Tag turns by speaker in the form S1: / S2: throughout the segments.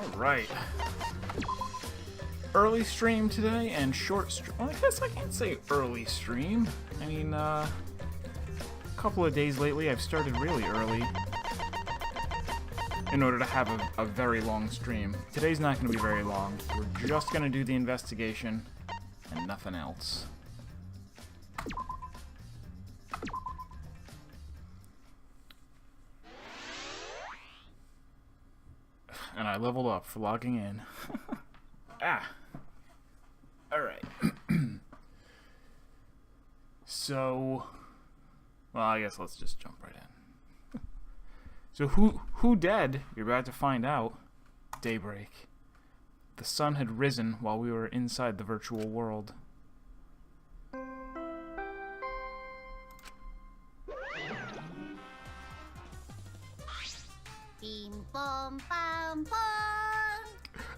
S1: Alright. Early stream today and short stream. Well, I guess I can't say early stream. I mean, a couple of days lately I've started really early in order to have a very long stream. Today's not going to be very long. We're just going to do the investigation and nothing else. And I leveled up for logging in. Alright. So, well, I guess let's just jump right in. So who dead? You're about to find out. Daybreak. The sun had risen while we were inside the virtual world.
S2: Bim bom bam bom.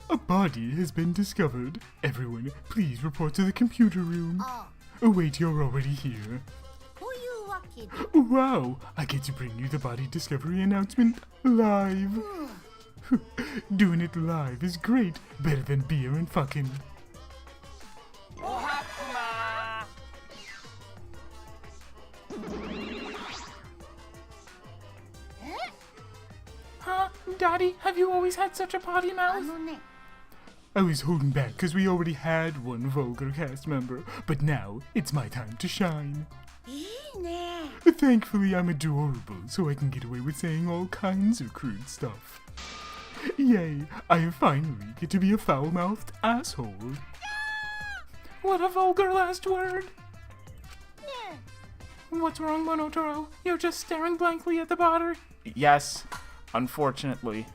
S3: A body has been discovered. Everyone, please report to the computer room. Oh wait, you're already here.
S2: Who you walking?
S3: Wow, I get to bring you the body discovery announcement live. Doing it live is great. Better than beer and fucking.
S1: Huh? Daddy, have you always had such a potty mouth?
S3: I was holding back because we already had one vulgar cast member, but now it's my time to shine. Thankfully, I'm adorable, so I can get away with saying all kinds of crude stuff. Yay, I finally get to be a foul-mouthed asshole.
S1: What a vulgar last word! What's wrong, Monotaro? You're just staring blankly at the body. Yes, unfortunately,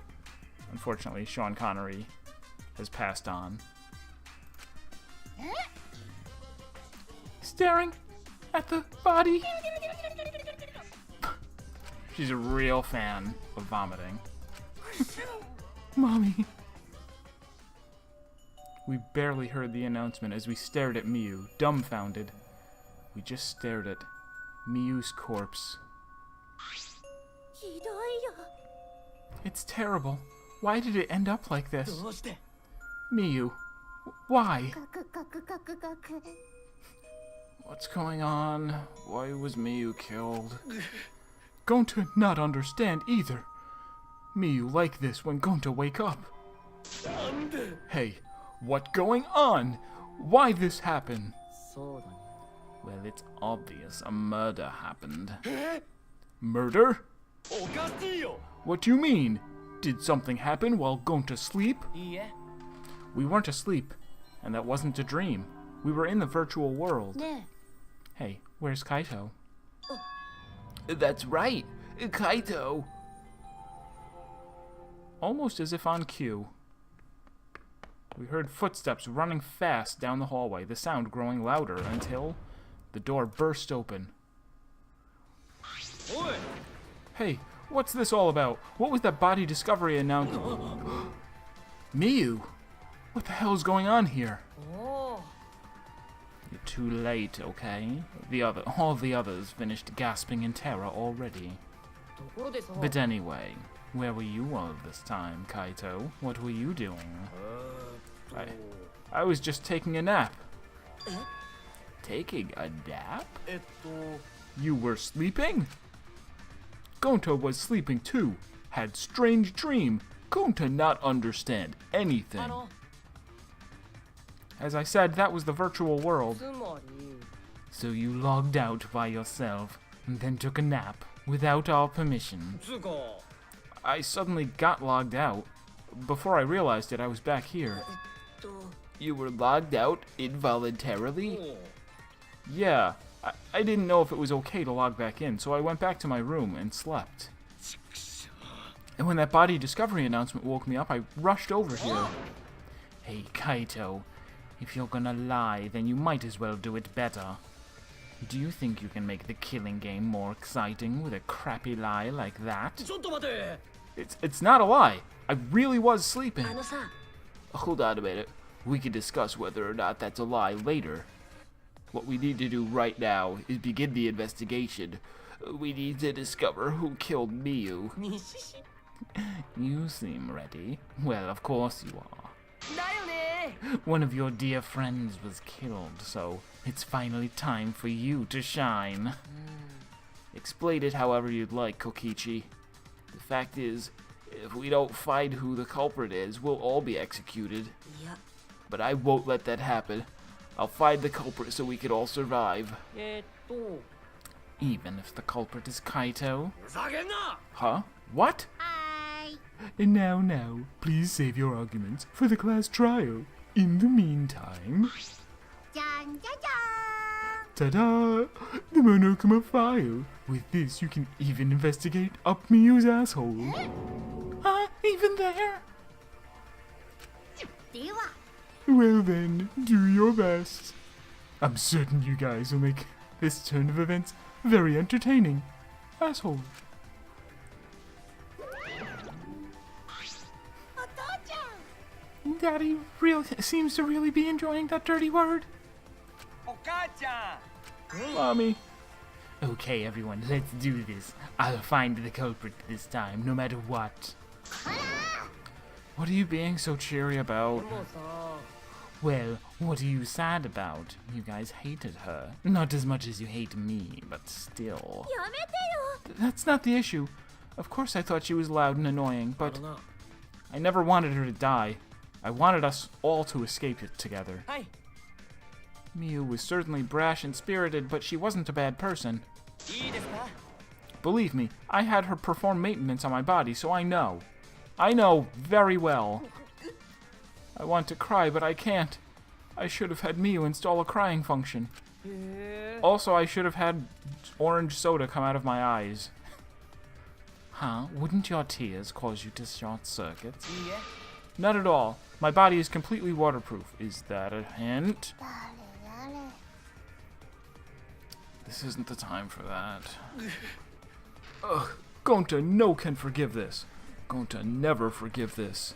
S1: Sean Connery has passed on. Staring at the body. She's a real fan of vomiting. Mommy. We barely heard the announcement as we stared at Miyu, dumbfounded. We just stared at Miyu's corpse. It's terrible. Why did it end up like this? Miyu, why? What's going on? Why was Miyu killed? Gonta not understand either. Miyu like this when Gonta wake up. Hey, what going on? Why this happen? Well, it's obvious a murder happened. Murder? What do you mean? Did something happen while Gonta sleep? We weren't asleep, and that wasn't a dream. We were in the virtual world. Hey, where's Kaito? That's right, Kaito. Almost as if on cue. We heard footsteps running fast down the hallway, the sound growing louder until the door burst open. Hey, what's this all about? What was that body discovery announcement? Miyu! What the hell is going on here? You're too late, okay? All the others finished gasping in terror already. But anyway, where were you all this time, Kaito? What were you doing? I was just taking a nap. Taking a nap? You were sleeping? Gonta was sleeping too. Had strange dream. Gonta not understand anything. As I said, that was the virtual world. So you logged out by yourself and then took a nap without our permission. I suddenly got logged out. Before I realized it, I was back here. You were logged out involuntarily? Yeah, I didn't know if it was okay to log back in, so I went back to my room and slept. And when that body discovery announcement woke me up, I rushed over here. Hey, Kaito, if you're gonna lie, then you might as well do it better. Do you think you can make the killing game more exciting with a crappy lie like that? It's not a lie. I really was sleeping. Hold on a minute. We can discuss whether or not that's a lie later. What we need to do right now is begin the investigation. We need to discover who killed Miyu. You seem ready. Well, of course you are. One of your dear friends was killed, so it's finally time for you to shine. Explain it however you'd like, Kokichi. The fact is, if we don't find who the culprit is, we'll all be executed.
S4: Yeah.
S1: But I won't let that happen. I'll find the culprit so we can all survive. Even if the culprit is Kaito? Huh? What?
S2: Hi.
S3: And now, please save your arguments for the class trial. In the meantime,
S2: Jan, jan, jan.
S3: ta-da! The Monokuma file. With this, you can even investigate up Miyu's asshole.
S1: Huh? Even there?
S2: では
S3: Well then, do your best. I'm certain you guys will make this turn of events very entertaining. Asshole.
S2: お父ちゃん
S1: Daddy seems to really be enjoying that dirty word. Mommy. Okay, everyone, let's do this. I'll find the culprit this time, no matter what. What are you being so cheery about? Well, what are you sad about? You guys hated her. Not as much as you hate me, but still.
S2: やめてよ
S1: That's not the issue. Of course I thought she was loud and annoying, but I never wanted her to die. I wanted us all to escape it together. Miyu was certainly brash and spirited, but she wasn't a bad person. Believe me, I had her perform maintenance on my body, so I know. I know very well. I want to cry, but I can't. I should have had Miyu install a crying function. Also, I should have had orange soda come out of my eyes. Huh? Wouldn't your tears cause you to short circuit? Not at all. My body is completely waterproof. Is that a hint?
S2: 誰誰
S1: This isn't the time for that. Ugh. Gonta no can forgive this. Gonta never forgive this.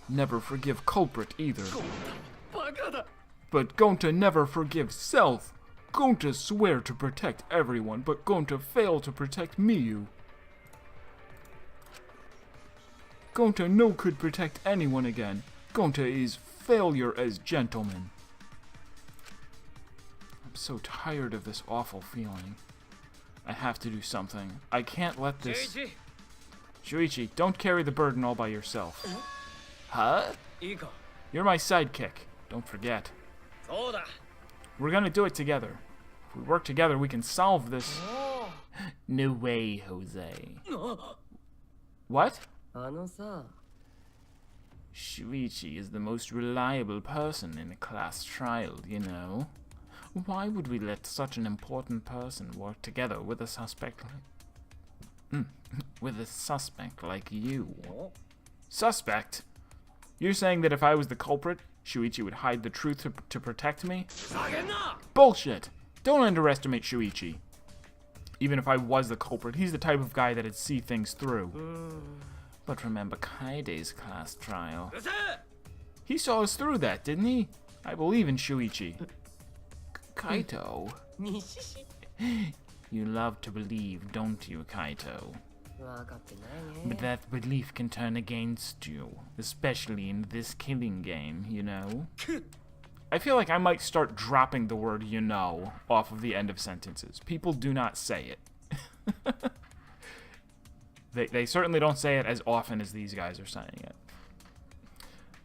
S1: Never forgive culprit either. But Gonta never forgive self. Gonta swear to protect everyone, but Gonta fail to protect Miyu. Gonta no could protect anyone again. Gonta is failure as gentleman. I'm so tired of this awful feeling. I have to do something. I can't let this... Shuichi, don't carry the burden all by yourself. Huh? You're my sidekick. Don't forget. We're gonna do it together. If we work together, we can solve this. No way, Jose. What?
S4: あのさ
S1: Shuichi is the most reliable person in a class trial, you know. Why would we let such an important person work together with a suspect like you? Suspect? You're saying that if I was the culprit, Shuichi would hide the truth to protect me? Bullshit! Don't underestimate Shuichi. Even if I was the culprit, he's the type of guy that'd see things through. But remember Kaide's class trial. He saw us through that, didn't he? I believe in Shuichi. Kaito. You love to believe, don't you, Kaito?
S4: 分かってないね
S1: But that belief can turn against you, especially in this killing game, you know? I feel like I might start dropping the word you know off of the end of sentences. People do not say it. They certainly don't say it as often as these guys are saying it.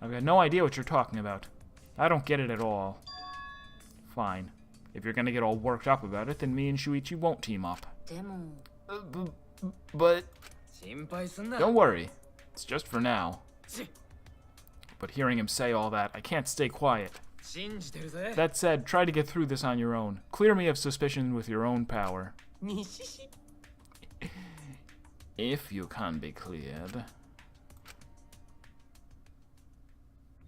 S1: I've got no idea what you're talking about. I don't get it at all. Fine. If you're gonna get all worked up about it, then me and Shuichi won't team up.
S4: でも
S1: But
S4: 心配すんな
S1: don't worry. It's just for now. But hearing him say all that, I can't stay quiet.
S4: 信じてるぜ
S1: That said, try to get through this on your own. Clear me of suspicion with your own power.
S4: 西し
S1: If you can be cleared.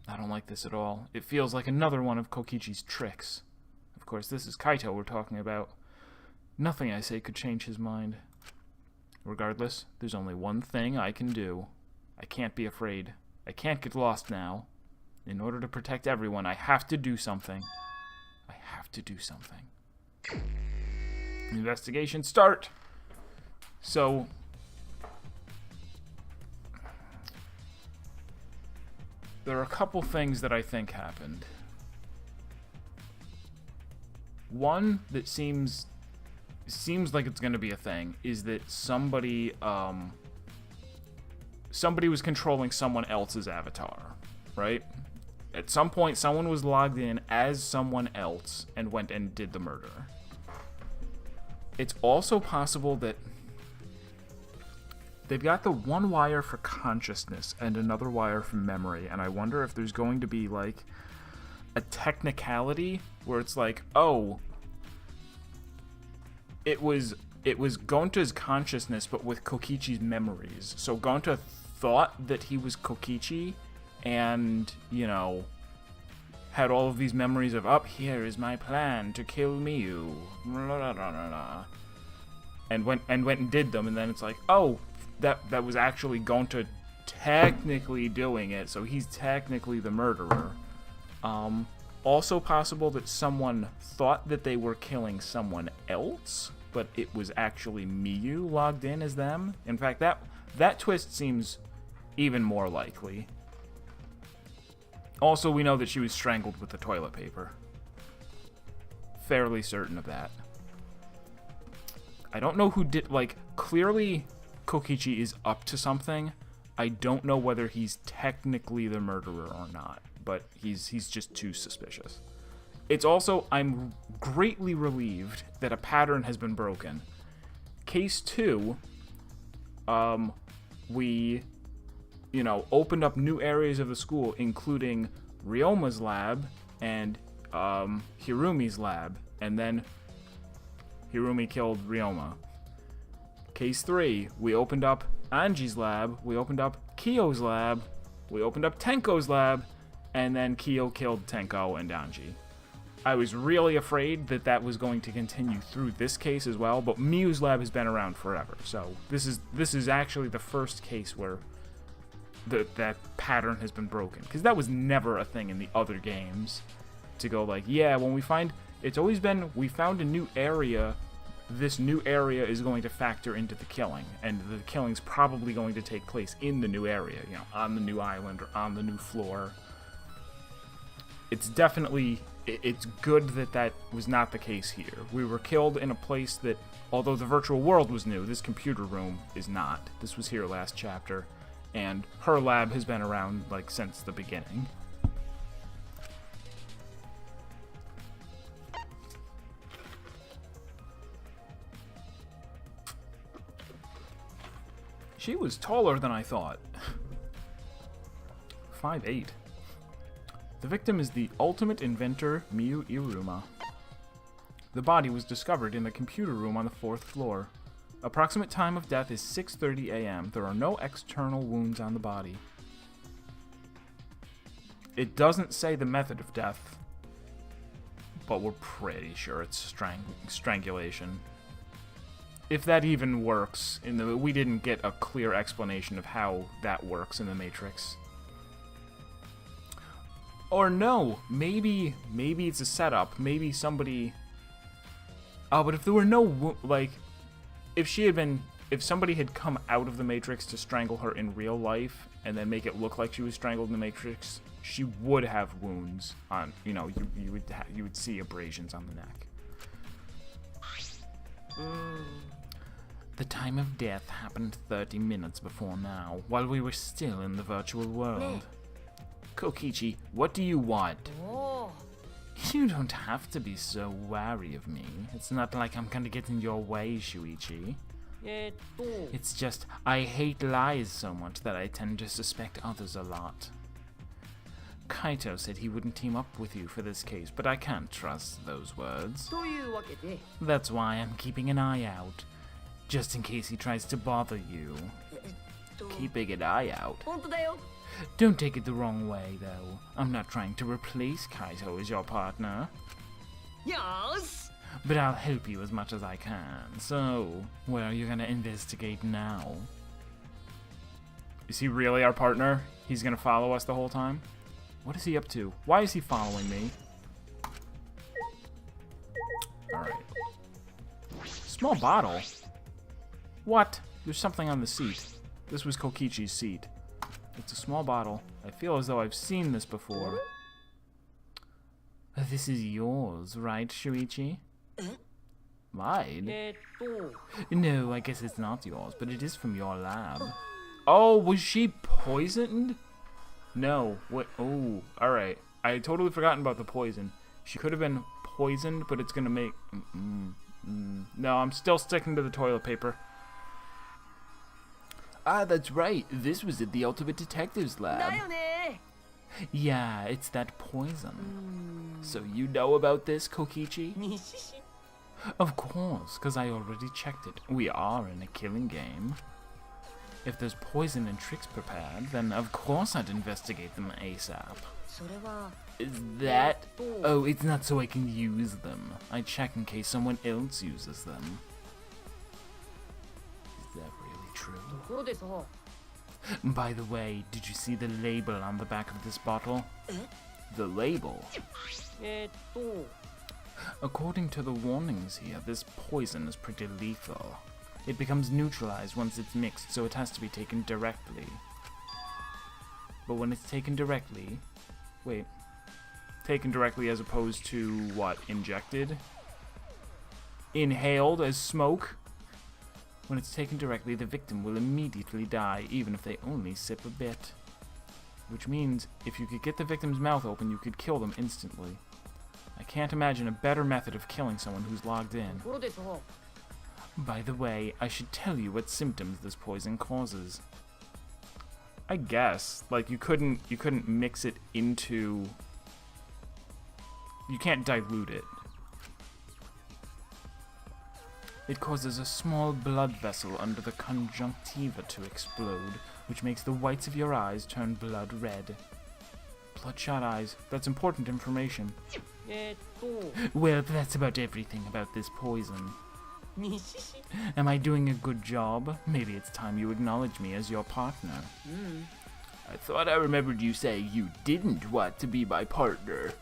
S1: I don't like this at all. It feels like another one of Kokichi's tricks. Of course, this is Kaito we're talking about. Nothing I say could change his mind. Regardless, there's only one thing I can do. I can't be afraid. I can't get lost now. In order to protect everyone, I have to do something. I have to do something. Investigation start! So... there are a couple things that I think happened. One that seems like it's going to be a thing is that somebody was controlling someone else's avatar, right? At some point, someone was logged in as someone else and went and did the murder. It's also possible that they've got the one wire for consciousness and another wire for memory, and I wonder if there's going to be, like, a technicality where it's like, oh, it was Gonta's consciousness, but with Kokichi's memories. So Gonta thought that he was Kokichi, and, you know, had all of these memories of, up here is my plan to kill Miyu, and went and did them, and then it's like, oh, that was actually Gonta technically doing it, so he's technically the murderer. Also possible that someone thought that they were killing someone else, but it was actually Miyu logged in as them. In fact, that twist seems even more likely. Also, we know that she was strangled with the toilet paper. Fairly certain of that. I don't know who did, like, clearly Kokichi is up to something. I don't know whether he's technically the murderer or not, but he's just too suspicious. It's also, I'm greatly relieved that a pattern has been broken. Case 2, we, you know, opened up new areas of the school, including Ryoma's lab and Hirumi's lab, and then Hirumi killed Ryoma. Case 3, we opened up Anji's lab, we opened up Kyo's lab, we opened up Tenko's lab, and then Kyo killed Tenko and Anji. I was really afraid that was going to continue through this case as well, but Miyu's lab has been around forever, so this is actually the first case where that pattern has been broken, because that was never a thing in the other games, to go like, yeah, when we find, it's always been, we found a new area, this new area is going to factor into the killing, and the killing's probably going to take place in the new area, you know, on the new island or on the new floor. It's definitely, it's good that was not the case here. We were killed in a place that, although the virtual world was new, this computer room is not. This was here last chapter, and her lab has been around, like, since the beginning. She was taller than I thought. 5'8". The victim is the ultimate inventor, Miyu Iruma. The body was discovered in the computer room on the 4th floor. Approximate time of death is 6:30 a.m. There are no external wounds on the body. It doesn't say the method of death, but we're pretty sure it's strangulation. If that even works, we didn't get a clear explanation of how that works in the Matrix. Or no, maybe it's a setup. Maybe somebody... Oh, but if there were no, like, if somebody had come out of the Matrix to strangle her in real life and then make it look like she was strangled in the Matrix, she would have wounds on, you know, you would see abrasions on the neck. The time of death happened 30 minutes before now, while we were still in the virtual world. Kokichi, what do you want? You don't have to be so wary of me. It's not like I'm gonna get in your way, Shuichi. It's just, I hate lies so much that I tend to suspect others a lot. Kaito said he wouldn't team up with you for this case, but I can't trust those words. That's why I'm keeping an eye out, just in case he tries to bother you. Keeping an eye out? Don't take it the wrong way, though. I'm not trying to replace Kaito as your partner. Yes! But I'll help you as much as I can. So, where are you gonna investigate now? Is he really our partner? He's gonna follow us the whole time? What is he up to? Why is he following me? Alright. Small bottle? What? There's something on the seat. This was Kokichi's seat. It's a small bottle. I feel as though I've seen this before. This is yours, right, Shuichi? Mine? No, I guess it's not yours, but it is from your lab. Oh, was she poisoned? No. What? Oh, alright. I had totally forgotten about the poison. She could have been poisoned, but it's gonna make... No, I'm still sticking to the toilet paper. Ah, that's right. This was at the Ultimate Detectives Lab. Yeah, it's that poison. So you know about this, Kokichi? Of course, because I already checked it. We are in a killing game. If there's poison and tricks prepared, then of course I'd investigate them ASAP. Is that... Oh, it's not so I can use them. I check in case someone else uses them. Is that really true? By the way, did you see the label on the back of this bottle? The label? According to the warnings here, this poison is pretty lethal. It becomes neutralized once it's mixed, so it has to be taken directly. But when it's taken directly... Wait. Taken directly as opposed to, what, injected? Inhaled as smoke? When it's taken directly, the victim will immediately die, even if they only sip a bit. Which means, if you could get the victim's mouth open, you could kill them instantly. I can't imagine a better method of killing someone who's logged in. By the way, I should tell you what symptoms this poison causes. I guess, like, you couldn't mix it into... You can't dilute it. It causes a small blood vessel under the conjunctiva to explode, which makes the whites of your eyes turn blood red. Bloodshot eyes, that's important information. Well, that's about everything about this poison. Am I doing a good job? Maybe it's time you acknowledge me as your partner. I thought I remembered you saying you didn't want to be my partner.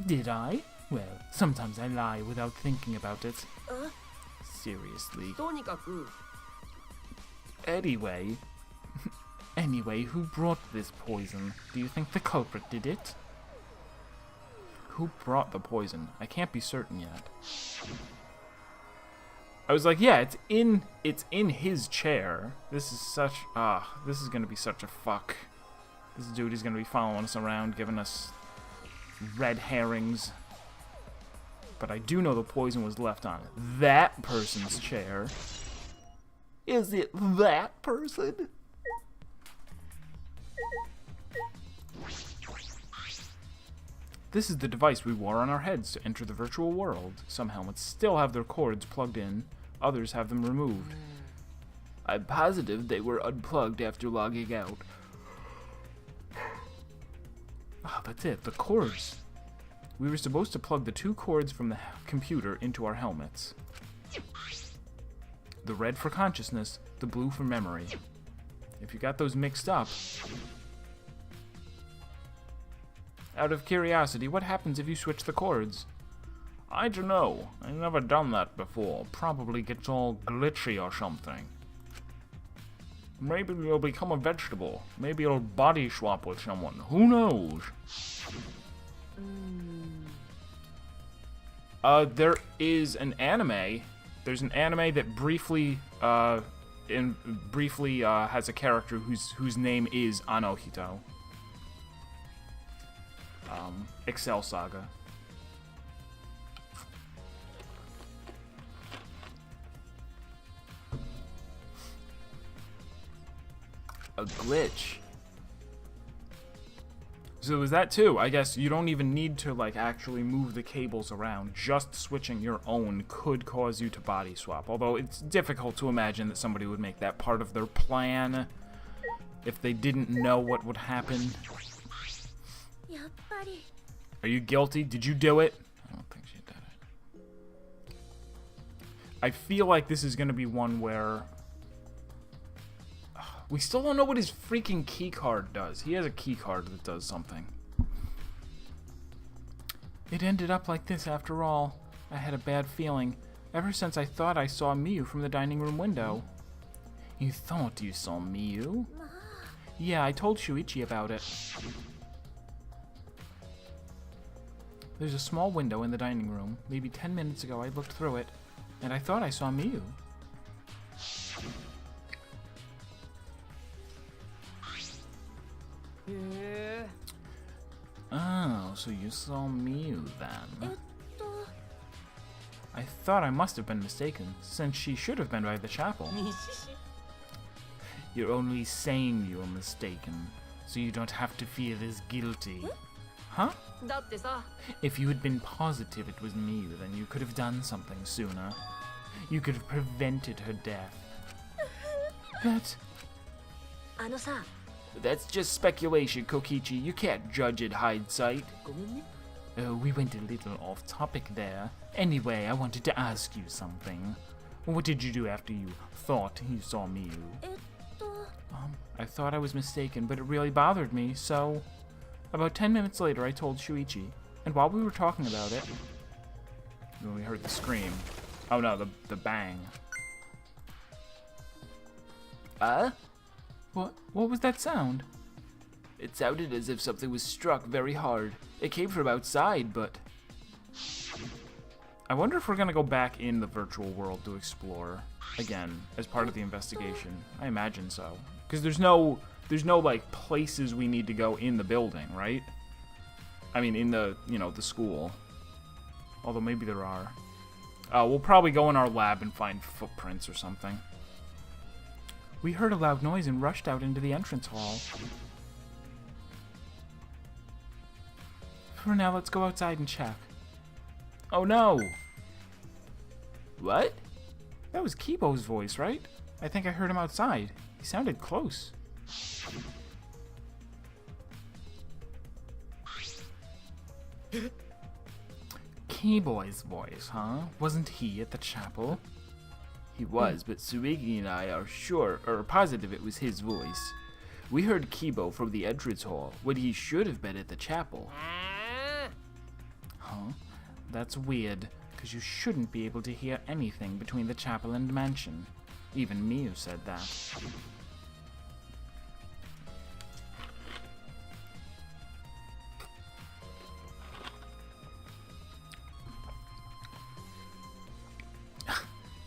S1: Did I? Well, sometimes I lie without thinking about it. Seriously. Anyway, who brought this poison? Do you think the culprit did it? Who brought the poison? I can't be certain yet. I was like, yeah, it's in his chair. This is gonna be such a fuck. This dude is gonna be following us around, giving us red herrings. But I do know the poison was left on that person's chair. Is it that person? This is the device we wore on our heads to enter the virtual world. Some helmets still have their cords plugged in, others have them removed. I'm positive they were unplugged after logging out. Ah, that's it, the cords. We were supposed to plug the two cords from the computer into our helmets. The red for consciousness, the blue for memory. If you got those mixed up... Out of curiosity, what happens if you switch the cords? I don't know. I've never done that before. Probably gets all glitchy or something. Maybe you'll become a vegetable. Maybe you'll body swap with someone. Who knows? There is an anime. There's an anime that briefly has a character whose name is Anohito. Excel Saga. A glitch. So is that too? I guess you don't even need to like actually move the cables around. Just switching your own could cause you to body swap. Although it's difficult to imagine that somebody would make that part of their plan if they didn't know what would happen. Are you guilty? Did you do it? I don't think she did it. I feel like this is going to be one where... we still don't know what his freaking key card does. He has a key card that does something. It ended up like this after all. I had a bad feeling. Ever since I thought I saw Miyu from the dining room window. You thought you saw Miyu? Yeah, I told Shuichi about it. There's a small window in the dining room. Maybe 10 minutes ago I looked through it, and I thought I saw Miu. Oh, so you saw Miu then. I thought I must have been mistaken, since she should have been by the chapel. You're only saying you're mistaken, so you don't have to feel as guilty. Huh? If you had been positive it was Miu, then you could have done something sooner. You could have prevented her death. That's just speculation, Kokichi. You can't judge in hindsight. Oh, we went a little off topic there. Anyway, I wanted to ask you something. What did you do after you thought you saw Miu? I thought I was mistaken, but it really bothered me, so... About 10 minutes later, I told Shuichi, and while we were talking about it... Then we heard the scream. Oh no, the bang. What was that sound? It sounded as if something was struck very hard. It came from outside, but... I wonder if we're gonna go back in the virtual world to explore again as part of the investigation. I imagine so. Because there's no like places we need to go in the building, right? I mean in the, you know, the school. Although maybe there are. We'll probably go in our lab and find footprints or something. We heard a loud noise and rushed out into the entrance hall. For now, let's go outside and check. Oh no! What? That was Kibo's voice, right? I think I heard him outside. He sounded close. Kibo's voice, huh? Wasn't he at the chapel? He was, but Tsuigi and I are sure, or positive it was his voice. We heard Kibo from the entrance hall, when he should have been at the chapel. Huh? That's weird, because you shouldn't be able to hear anything between the chapel and mansion. Even Miu said that.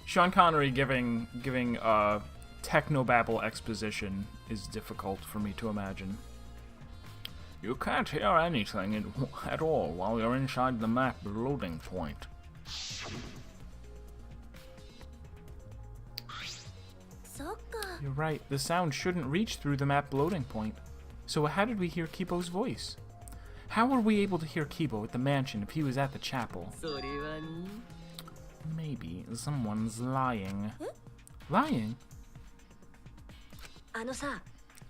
S1: Sean Connery giving technobabble exposition is difficult for me to imagine. You can't hear anything at all while you're inside the map loading point. You're right, the sound shouldn't reach through the map loading point. So how did we hear Kibo's voice? How were we able to hear Kibo at the mansion if he was at the chapel? Maybe someone's lying. Lying?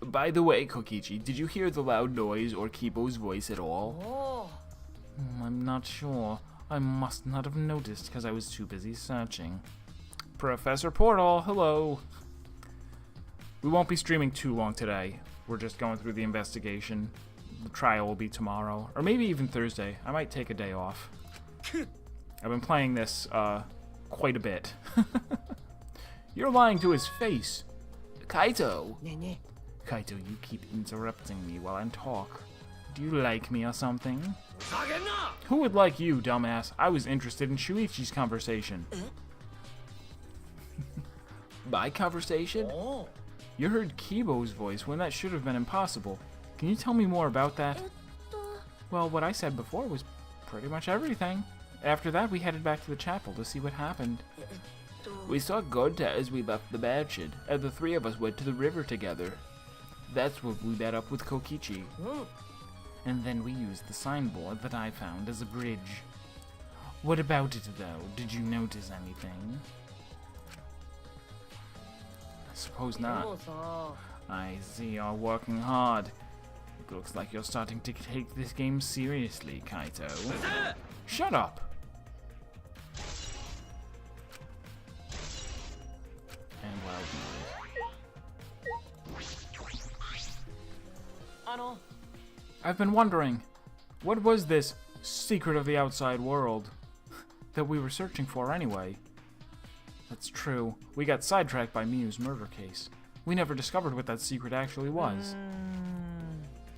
S1: By the way, Kokichi, did you hear the loud noise or Kibo's voice at all? I'm not sure. I must not have noticed because I was too busy searching. Professor Portal, hello. We won't be streaming too long today. We're just going through the investigation. The trial will be tomorrow, or maybe even Thursday. I might take a day off. I've been playing this quite a bit. You're lying to his face. Kaito. Kaito, you keep interrupting me while I talk. Do you like me or something? Who would like you, dumbass? I was interested in Shuichi's conversation. My conversation? You heard Kibo's voice when that should have been impossible. Can you tell me more about that? Well, what I said before was pretty much everything. After that, we headed back to the chapel to see what happened. We saw Gonta as we left the mansion, and the three of us went to the river together. That's where we met up with Kokichi. And then we used the signboard that I found as a bridge. What about it, though? Did you notice anything? I suppose not. I see you're working hard. It looks like you're starting to take this game seriously, Kaito. Shut up! And well, I've been wondering, what was this secret of the outside world that we were searching for anyway? That's true. We got sidetracked by Miu's murder case. We never discovered what that secret actually was.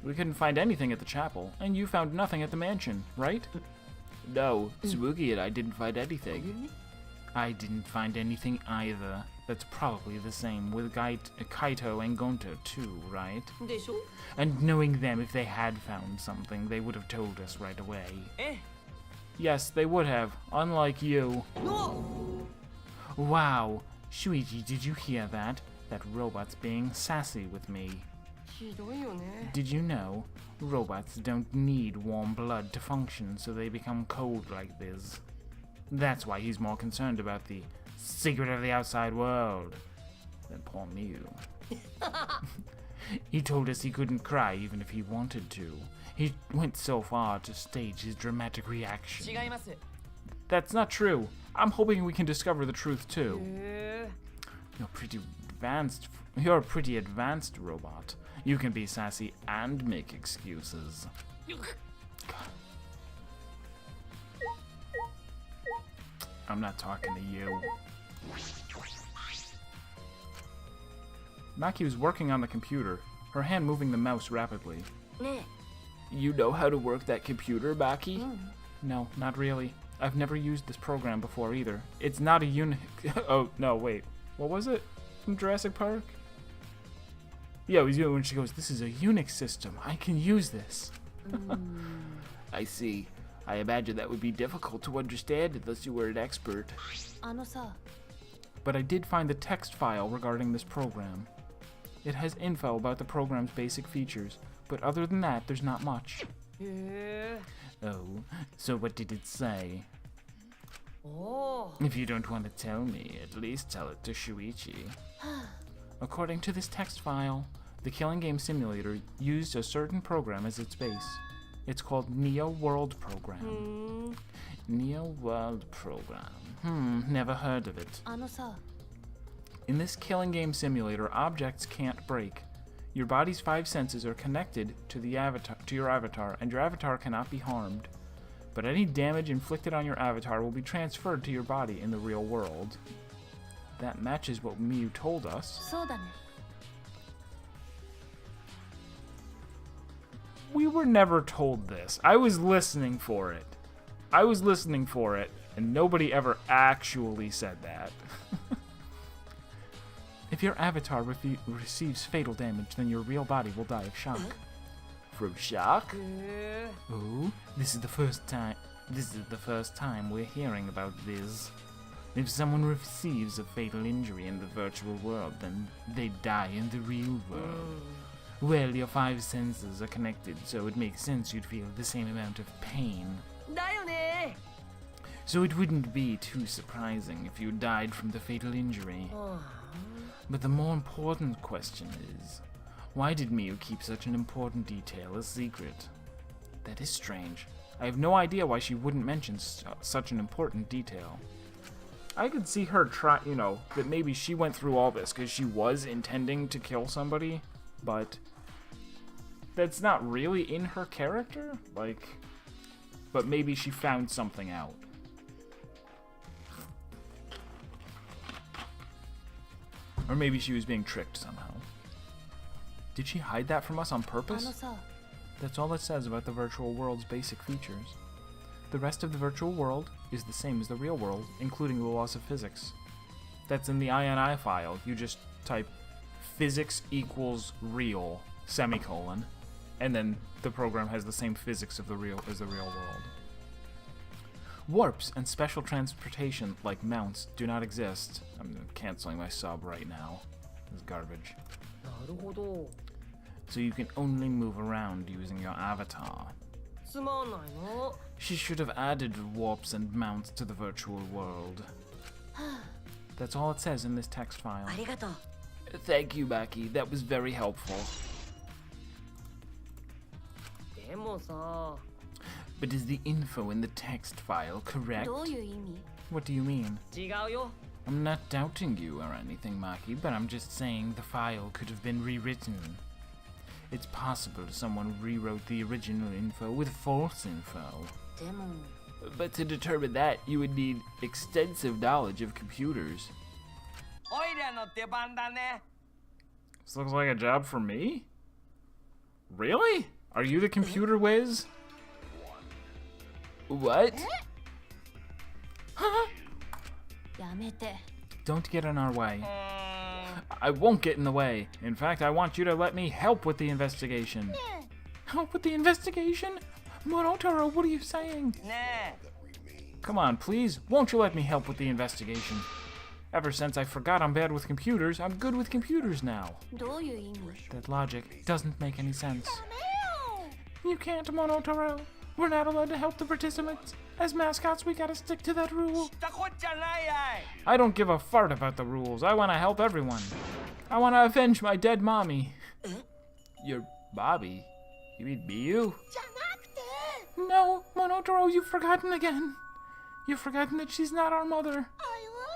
S1: We couldn't find anything at the chapel, and you found nothing at the mansion, right? No, Tsubuki and I didn't find anything. I didn't find anything either. That's probably the same with Kaito and Gonto too, right? And knowing them, if they had found something, they would have told us right away. Yes, they would have, unlike you. Wow, Shuichi, did you hear that? That robot's being sassy with me. Did you know? Robots don't need warm blood to function, so they become cold like this. That's why he's more concerned about the secret of the outside world than poor Mew. He told us he couldn't cry even if he wanted to. He went so far to stage his dramatic reaction. That's not true. I'm hoping we can discover the truth too. You're a pretty advanced robot. You can be sassy and make excuses. I'm not talking to you. Maki was working on the computer, her hand moving the mouse rapidly. You know how to work that computer, Maki? No, not really. I've never used this program before either. It's not a Unix. Oh, no, wait. What was it from Jurassic Park? Yeah, it was when she goes, this is a Unix system. I can use this. I see. I imagine that would be difficult to understand unless you were an expert. But I did find the text file regarding this program. It has info about the program's basic features, but other than that, there's not much. Oh, so what did it say? If you don't want to tell me, at least tell it to Shuichi. According to this text file, the killing game simulator used a certain program as its base. It's called Neo World Program. Neo World Program. Never heard of it. In this killing game simulator, objects can't break. Your body's 5 senses are connected to your avatar, and your avatar cannot be harmed. But any damage inflicted on your avatar will be transferred to your body in the real world. That matches what Miyu told us. We were never told this. I was listening for it. And nobody ever actually said that. If your avatar receives fatal damage, then your real body will die of shock. From shock? Oh, this is the first time we're hearing about this. If someone receives a fatal injury in the virtual world, then they die in the real world. Well, your 5 senses are connected, so it makes sense you'd feel the same amount of pain. So it wouldn't be too surprising if you died from the fatal injury. But the more important question is, why did Miyu keep such an important detail a secret? That is strange. I have no idea why she wouldn't mention such an important detail. I could see her that maybe she went through all this because she was intending to kill somebody, but that's not really in her character, but maybe she found something out. Or maybe she was being tricked somehow. Did she hide that from us on purpose? That's all it says about the virtual world's basic features. The rest of the virtual world is the same as the real world, including the laws of physics. That's in the INI file. You just type physics equals real, semicolon, and then the program has the same physics of the real world. Warps and special transportation, like mounts, do not exist. I'm canceling my sub right now. It's garbage. So you can only move around using your avatar. She should have added warps and mounts to the virtual world. That's all it says in this text file. Thank you, Maki. That was very helpful. But is the info in the text file correct? What do you mean? I'm not doubting you or anything, Maki, but I'm just saying the file could have been rewritten. It's possible someone rewrote the original info with false info. But to determine that, you would need extensive knowledge of computers. This looks like a job for me? Really? Are you the computer whiz? What? Huh?
S2: やめて
S1: Don't get in our way. I won't get in the way. In fact, I want you to let me help with the investigation. Help with the investigation? Morotaro, what are you saying? Come on, please. Won't you let me help with the investigation? Ever since I forgot I'm bad with computers, I'm good with computers now.
S2: どういう意味
S1: That logic doesn't make any sense.
S2: ダメよ
S1: You can't, Monotaro. We're not allowed to help the participants. As mascots, we gotta stick to that rule. I don't give a fart about the rules. I want to help everyone. I want to avenge my dead mommy. Your Bobby? You mean Miyu?
S2: じゃなくて
S1: No, Monotaro, you've forgotten again. You've forgotten that she's not our mother.
S2: I want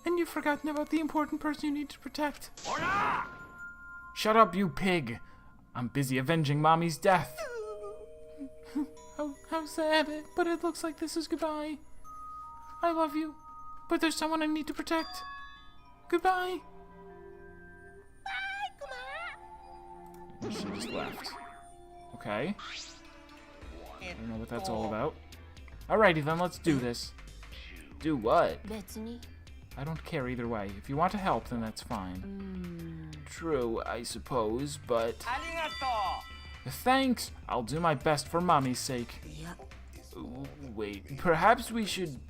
S1: And you've forgotten about the important person you need to protect. Shut up, you pig. I'm busy avenging Mommy's death. How sad, but it looks like this is goodbye. I love you, but there's someone I need to protect. Goodbye. She just left. Okay. I don't know what that's all about. Alrighty then, let's do this. Do what?
S2: you 別に
S1: I don't care either way. If you want to help, then that's fine. True, I suppose, but... Thanks! I'll do my best for Mommy's sake.
S2: いや
S1: Ooh, wait, perhaps we should...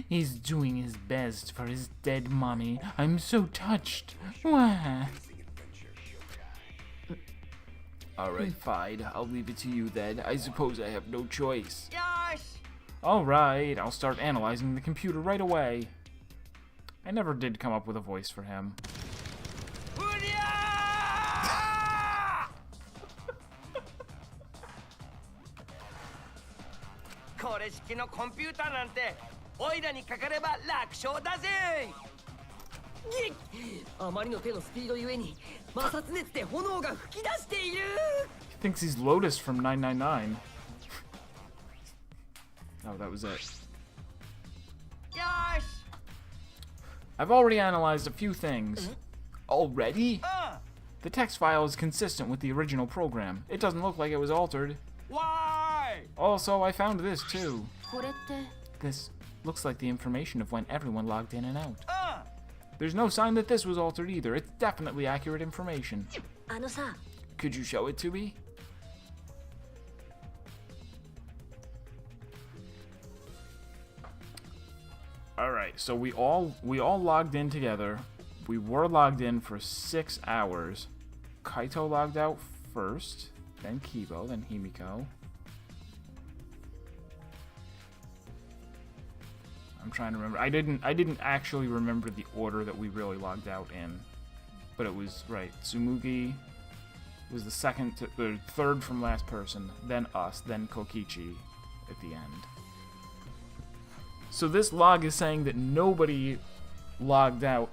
S1: He's doing his best for his dead mommy. I'm so touched. Wah. Alright, fine. I'll leave it to you then. I suppose I have no choice. Alright, I'll start analyzing the computer right away. I never did come up with a voice for him.
S5: これ式のコンピューターなんてオイラにかかれば楽勝だぜ。
S4: あまりの手のスピードゆえに摩擦熱で炎が吹き出している。
S1: He thinks he's Lotus from 999. Oh, that was it.
S5: よし。
S1: I've already analyzed a few things. Already?
S5: うん。
S1: The text file is consistent with the original program. It doesn't look like it was altered.
S5: Why?
S1: Also, I found this too.
S2: これって
S1: This looks like the information of when everyone logged in and out.
S5: うん。
S1: There's no sign that this was altered either. It's definitely accurate information.
S2: あのさ
S1: Could you show it to me? Alright, so we all logged in together. We were logged in for 6 hours. Kaito logged out first, then Kibo, then Himiko. I'm trying to remember. I didn't actually remember the order that we really logged out in. But it was right. Tsumugi was the third from last person, then us, then Kokichi at the end. So this log is saying that nobody logged out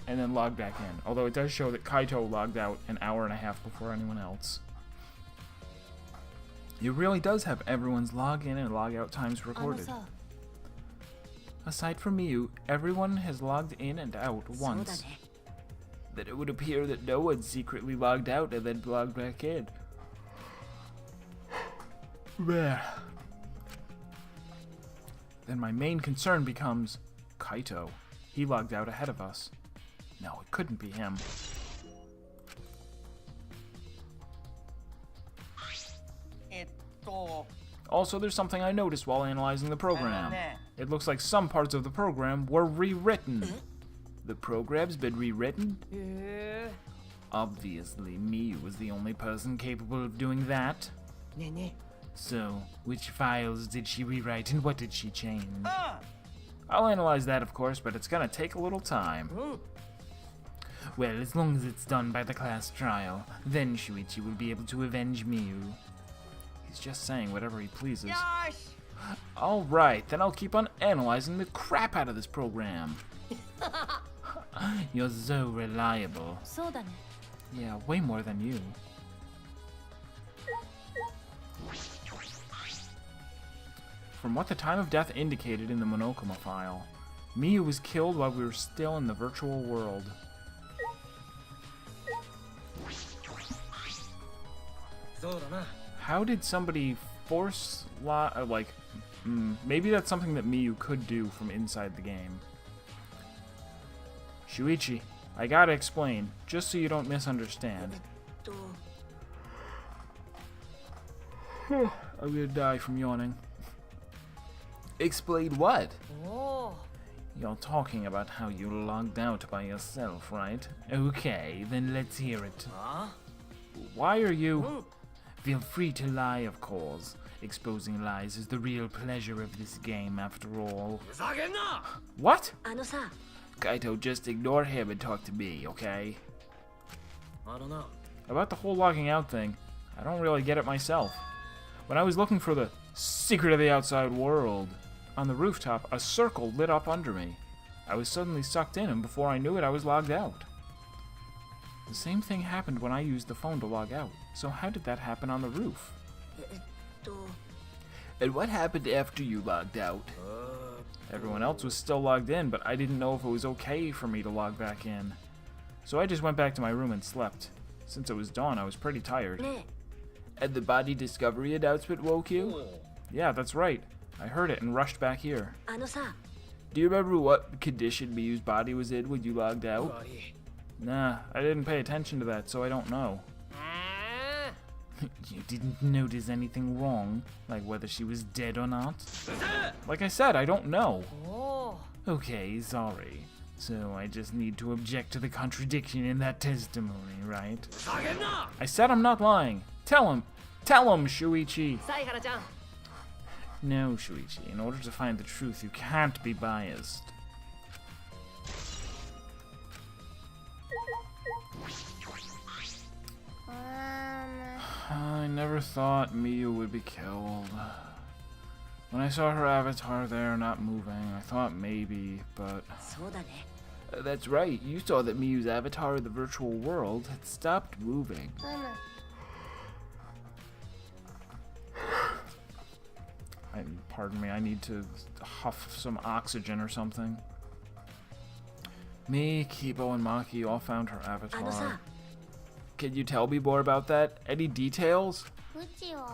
S1: and then logged back in. Although it does show that Kaito logged out an hour and a half before anyone else. It really does have everyone's login and log out times
S2: あの
S1: recorded.
S2: さ
S1: Aside from Miyu, everyone has logged in and out
S2: そうだ
S1: once.
S2: ね
S1: That it would appear that no one secretly logged out and then logged back in. There. Then my main concern becomes Kaito. He logged out ahead of us. No, it couldn't be him. Also, there's something I noticed while analyzing the program. It looks like some parts of the program were rewritten. The program's been rewritten?
S4: へ
S1: Obviously, Miyu was the only person capable of doing that.
S4: え。ねえね
S1: So, which files did she rewrite and what did she change?
S5: うん。
S1: I'll analyze that, of course, but it's gonna take a little time.
S4: え。うん。
S1: Well, as long as it's done by the class trial, then Shuichi will be able to avenge Miyu. He's just saying whatever he pleases.
S5: よし。
S1: Alright, then I'll keep on analyzing the crap out of this program. You're so reliable.
S2: そうだね
S1: Yeah, way more than you. From what the time of death indicated in the Monokuma file, Miyu was killed while we were still in the virtual world. How did somebody force maybe that's something that Miyu could do from inside the game. Shuichi, I gotta explain, just so you don't misunderstand.
S2: と
S1: I'm gonna die from yawning. Explain what?
S4: おお
S1: You're talking about how you logged out by yourself, right? Okay, then let's hear it.
S4: あ
S1: Why are
S4: う
S1: you...
S4: ん
S1: Feel free to lie, of course. Exposing lies is the real pleasure of this game, after all.
S4: ふざけんな
S1: What?
S2: あのさ
S1: Kaito, just ignore him and talk to me, okay?
S4: あのな
S1: About the whole logging out thing, I don't really get it myself. When I was looking for the secret of the outside world, on the rooftop, a circle lit up under me. I was suddenly sucked in, and before I knew it, I was logged out. The same thing happened when I used the phone to log out. So how did that happen on the roof?
S2: と
S1: And what happened after you logged out? Everyone else was still logged in, but I didn't know if it was okay for me to log back in. So I just went back to my room and slept. Since it was dawn, I was pretty tired.
S2: ね
S1: And the body discovery announcement woke
S4: お
S1: you?
S4: お
S1: Yeah, that's right. I heard it and rushed back here.
S2: あのさ
S1: Do you remember what condition Miyu's body was in when you logged
S4: う
S1: out?
S4: わいい
S1: Nah, I didn't pay attention to that, so I don't know.
S4: あ
S1: You didn't notice anything wrong? Like whether she was dead or not?
S4: ーうぜ
S1: Like I said, I don't know.
S4: おお
S1: Okay, sorry. So I just need to object to the contradiction in that testimony, right?
S4: ふざけんな
S1: I said I'm not lying. Tell him! Tell him, Shuichi!
S4: 犀原ちゃん
S1: No, Shuichi. In order to find the truth, you can't be biased. I never thought Miyu would be killed. When I saw her avatar there not moving, I thought maybe, but...
S2: そうだね
S1: That's right, you saw that Miyu's avatar in the virtual world had stopped moving. Pardon me, I need to huff some oxygen or something. Me, Kibo, and Maki all found her
S2: あの
S1: avatar.
S2: さ
S1: Can you tell me more about that? Any details?
S2: うちを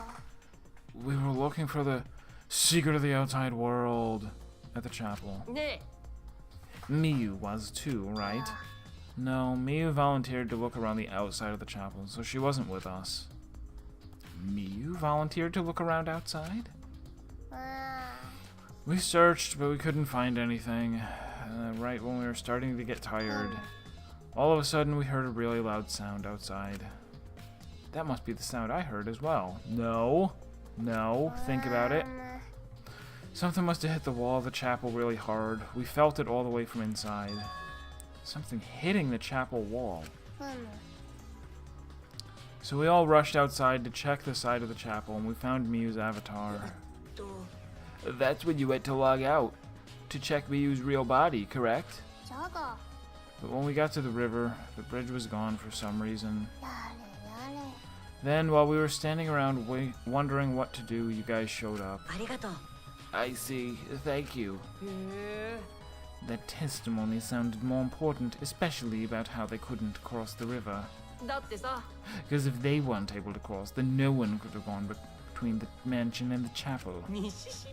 S1: We were looking for the secret of the outside world at the chapel.
S4: ね
S1: Miyu was too, right? No, Miyu volunteered to look around the outside of the chapel, so she wasn't with us. Miyu volunteered to look around outside? We searched, but we couldn't find anything. Right when we were starting to get tired, all of a sudden we heard a really loud sound outside. That must be the sound I heard as well. No. No. Think about it. Something must have hit the wall of the chapel really hard. We felt it all the way from inside. Something hitting the chapel wall. So we all rushed outside to check the side of the chapel, and we found Miyu's avatar.
S2: と
S1: That's when you went to log out. To check Miyu's real body, correct?
S2: じゃが
S1: But when we got to the river, the bridge was gone for some reason.
S2: やれやれ
S1: Then, while we were standing around wondering what to do, you guys showed up.
S2: ありがとう
S1: I see. Thank you.
S4: へえ
S1: That testimony sounded more important, especially about how they couldn't cross the river.
S4: だってさ
S1: Because if they weren't able to cross, then no one could have gone between the mansion and the chapel.
S4: 西市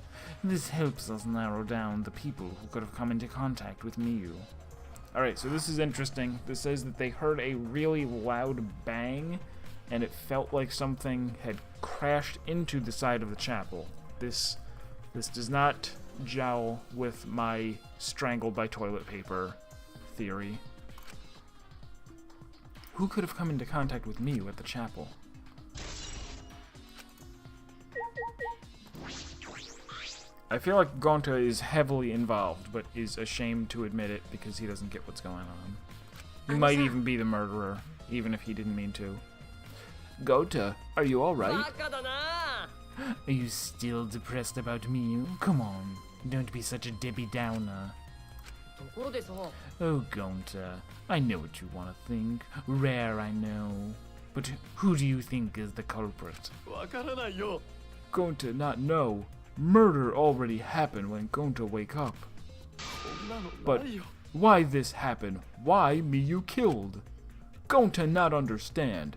S1: This helps us narrow down the people who could have come into contact with Miyu. Alright, so this is interesting. This says that they heard a really loud bang, and it felt like something had crashed into the side of the chapel. This does not jowl with my strangled by toilet paper theory. Who could have come into contact with Miyu at the chapel? I feel like Gonta is heavily involved, but is ashamed to admit it because he doesn't get what's going on. He might even be the murderer, even if he didn't mean to. Gonta, are you
S4: バ
S1: alright?
S4: カだな
S1: Are you still depressed about Miyu? Come on, don't be such a Debbie Downer.
S4: ところでさ
S1: Oh, Gonta, I know what you want to think. Rare, I know. But who do you think is the culprit?
S4: わからないよ
S1: Gonta not know. Murder already happened when Gonta wake up. But why this happened? Why Miyu killed? Gonta not understand.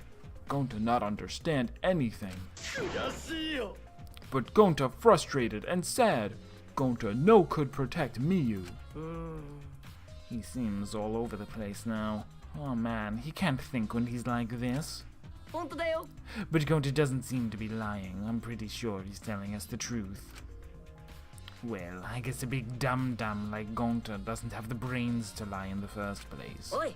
S1: Gonta not understand anything. But Gonta frustrated and sad. Gonta no could protect Miyu. He seems all over the place now. Oh man, he can't think when he's like this.
S4: 本当だよ
S1: But Gonta doesn't seem to be lying. I'm pretty sure he's telling us the truth. Well, I guess a big dum-dum like Gonta doesn't have the brains to lie in the first place.
S4: おい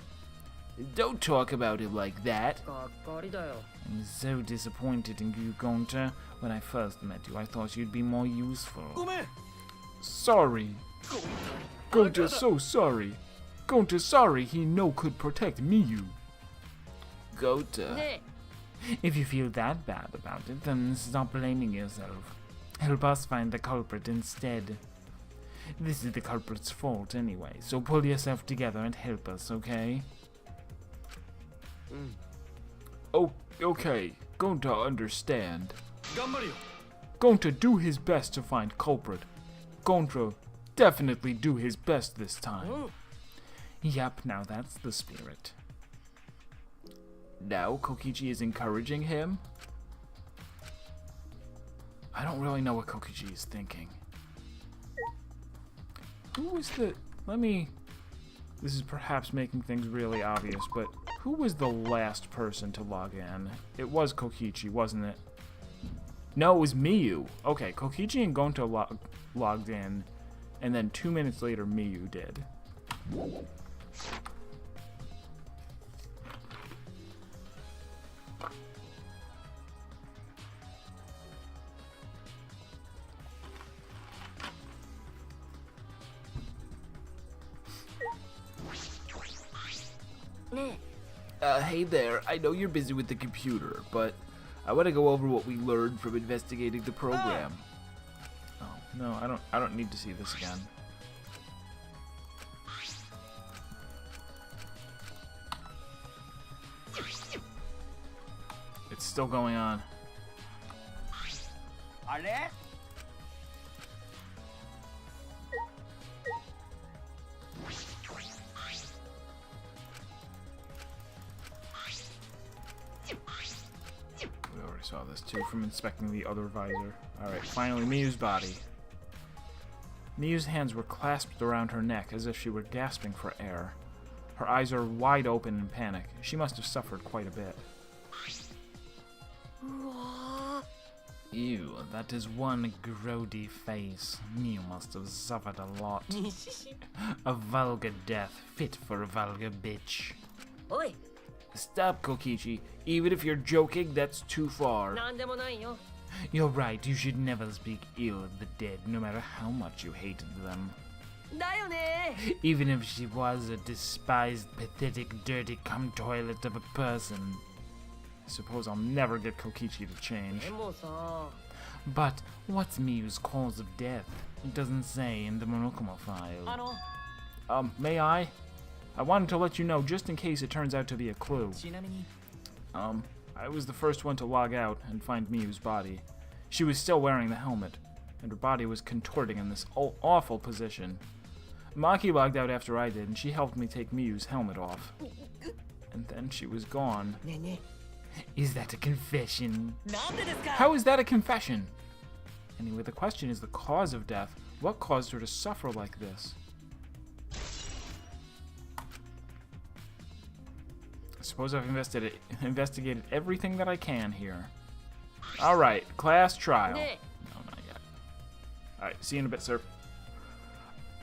S1: Don't talk about him like that.
S4: がっかりだよ
S1: I'm so disappointed in you, Gonta. When I first met you, I thought you'd be more useful.
S5: ごめん
S1: Sorry. Gonta so sorry. Gonta sorry he no could protect Miyu. Gonta.
S4: ね
S1: If you feel that bad about it, then stop blaming yourself. Help us find the culprit instead. This is the culprit's fault anyway, so pull yourself together and help us, okay? Oh, okay. Gonta understand.
S5: 頑張るよ
S1: Gonta do his best to find culprit. Gonta definitely do his best this time. Yep, now that's the spirit. Now Kokichi is encouraging him? I don't really know what Kokichi is thinking. Who was the... This is perhaps making things really obvious, but who was the last person to log in? It was Kokichi, wasn't it? No, it was Miyu. Okay, Kokichi and Gonta logged in, and then 2 minutes later, Miyu did. Hey there, I know you're busy with the computer, but I want to go over what we learned from investigating the program. Oh, no, I don't need to see this again. It's still going on.
S5: あれ
S1: We already saw this too from inspecting the other visor. Alright, finally Miyu's body. Miyu's hands were clasped around her neck as if she were gasping for air. Her eyes are wide open in panic. She must have suffered quite a bit.
S4: うわ
S1: Ew, that is one grody face. Miyu must have suffered a lot.
S4: ーにしし
S1: A vulgar death fit for a vulgar bitch.
S4: おい
S1: Stop, Kokichi. Even if you're joking, that's too far.
S4: なんでもないよ
S1: You're right, you should never speak ill of the dead, no matter how much you hated them.
S4: だよね
S1: Even if she was a despised, pathetic, dirty cum toilet of a person. I suppose I'll never get Kokichi to change.
S4: でもさ
S1: But what's Miyu's cause of death? It doesn't say in the Monokuma
S4: あ
S1: file.
S4: の
S1: May I? I wanted to let you know just in case it turns out to be a clue.
S4: ちなみに
S1: I was the first one to log out and find Miyu's body. She was still wearing the helmet, and her body was contorting in this awful position. Maki logged out after I did, and she helped me take Miyu's helmet off. And then she was gone.
S4: ねえね
S1: Is that a confession?
S4: えなんでですか
S1: How is that a confession? Anyway, the question is the cause of death. What caused her to suffer like this? I suppose I've investigated everything that I can here. Alright, class trial.
S4: ね
S1: No, not yet. Alright, see you in a bit, sir.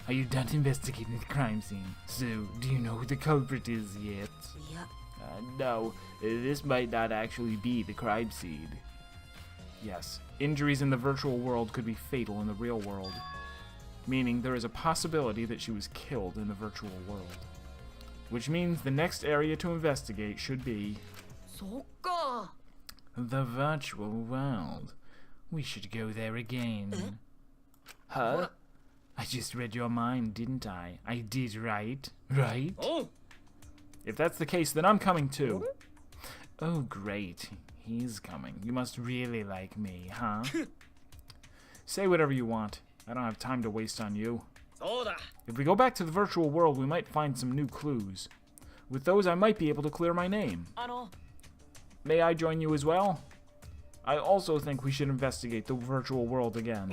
S1: Are you done investigating the crime scene? So, do you know who the culprit is yet?
S4: えいや
S1: No, this might not actually be the crime scene. Yes, injuries in the virtual world could be fatal in the real world. Meaning there is a possibility that she was killed in the virtual world. Which means the next area to investigate should be
S4: そっか
S1: the virtual world. We should go there again. Huh? I just read your mind, didn't I? I did, right? Right?
S5: おう
S1: If that's the case, then I'm coming too. Oh, great. He's coming. You must really like me, huh? Say whatever you want. I don't have time to waste on you. If we go back to the virtual world, we might find some new clues. With those, I might be able to clear my name. May I join you as well? I also think we should investigate the virtual world again.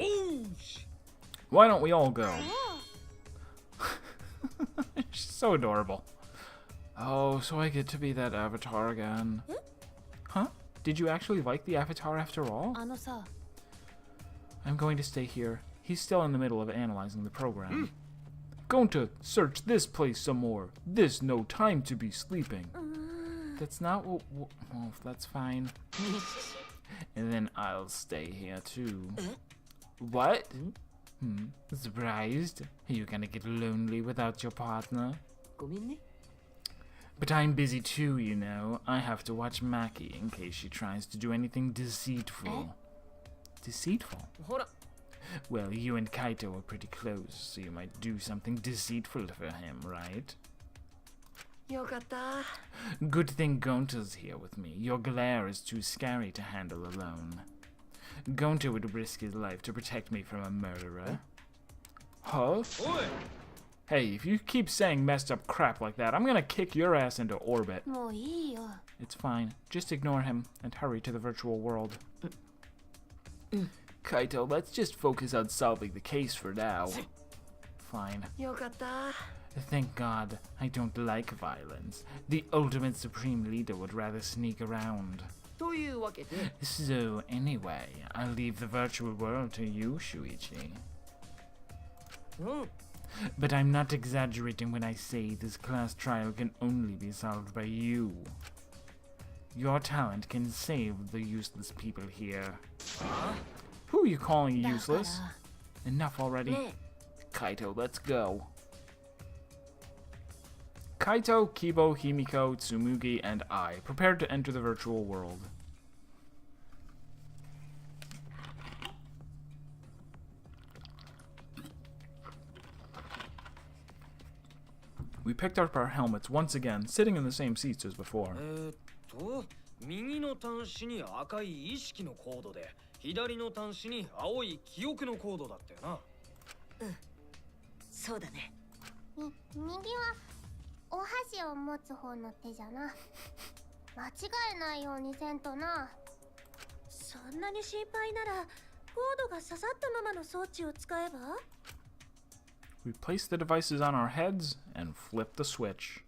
S1: Why don't we all go? She's so adorable. Oh, so I get to be that avatar again. Huh? Did you actually like the avatar after all? I'm going to stay here. He's still in the middle of analyzing the program. Going to search this place some more. This no time to be sleeping. That's not what... Oh, that's fine. And then I'll stay here too. What? Surprised? Are you gonna get lonely without your partner? But I'm busy too, you know. I have to watch Maki in case she tries to do anything deceitful. Deceitful? Well, you and Kaito are pretty close, so you might do something deceitful for him, right? Good thing Gonta's here with me. Your glare is too scary to handle alone. Gonta would risk his life to protect me from a murderer. Huh? Hey, if you keep saying messed up crap like that, I'm gonna kick your ass into orbit. It's fine. Just ignore him and hurry to the virtual world. Kaito, let's just focus on solving the case for now. Fine. Thank God, I don't like violence. The ultimate supreme leader would rather sneak around. So, anyway, I'll leave the virtual world to you, Shuichi. But I'm not exaggerating when I say this class trial can only be solved by you. Your talent can save the useless people here. Who are you calling useless? Enough already. Kaito, let's go. Kaito, Kibo, Himiko, Tsumugi, and I prepared to enter the virtual world. We picked up our helmets once again, sitting in the same seats as before.
S6: 右の端子に赤い意識のコードで、左の端子に青い記憶のコードだったよな。
S2: そうだね。右はお箸を持つ方の手じゃな。間違えないようにせんとな。そんなに心配なら、コードが刺さったままの装置を使えば？
S1: We placed the devices on our heads and flipped the switch.